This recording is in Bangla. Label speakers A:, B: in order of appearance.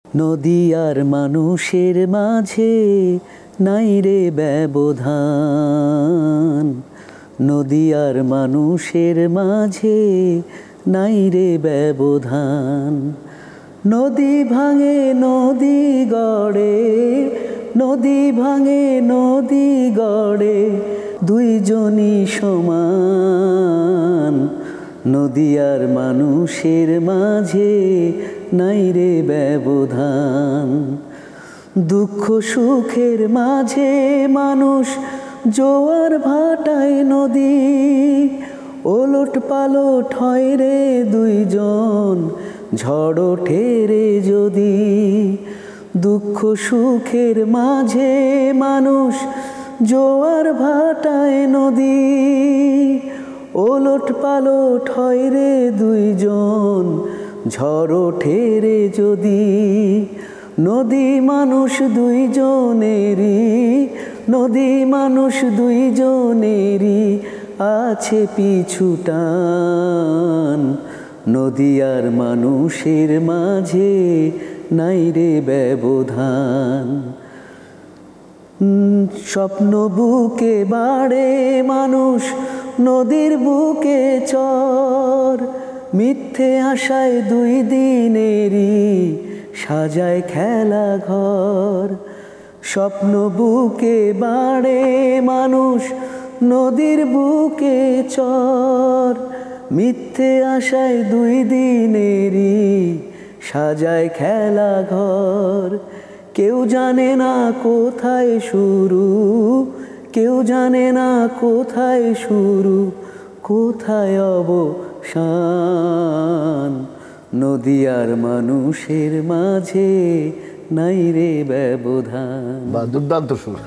A: নদী আর মানুষের মাঝে নাই রে ব্যবধান, নদী আর মানুষের মাঝে নাই রে ব্যবধান। নদী ভাঙে নদী গড়ে, নদী ভাঙে নদী গড়ে, দুইজনই সমান। নদী আর মানুষের মাঝে নাই রে ব্যবধান। দুঃখ সুখের মাঝে মানুষ জোয়ার ভাটায় নদী, ওলট পালট হয় রে দুইজন, ঝড় ওঠে রে যদি। দুঃখ সুখের মাঝে মানুষ জোয়ার ভাটায় নদী, ওলট পালট হয় রে দুইজন, ঝড় ওঠে রে যদি। নদী মানুষ দুইজনেরই, নদী মানুষ দুইজনেরই আছে পিছু টান। নদী আর মানুষের মাঝে নাই রে ব্যবধান। স্বপ্ন বুকে বাড়ে মানুষ নদীর বুকে চর, মিথ্যে আশায় দুই দিনেরই সাজায় খেলা ঘর। স্বপ্ন বুকে বাড়ে মানুষ নদীর বুকে চর, মিথ্যে আশায় দুই দিনেরই সাজায় খেলা ঘর। কেউ জানে না কোথায় শুরু, কেউ জানে না কোথায় শুরু, কোথায় অবসান। নদী আর মানুষের মাঝে নাই রে ব্যবধান।
B: বা দুর্দান্ত সুর।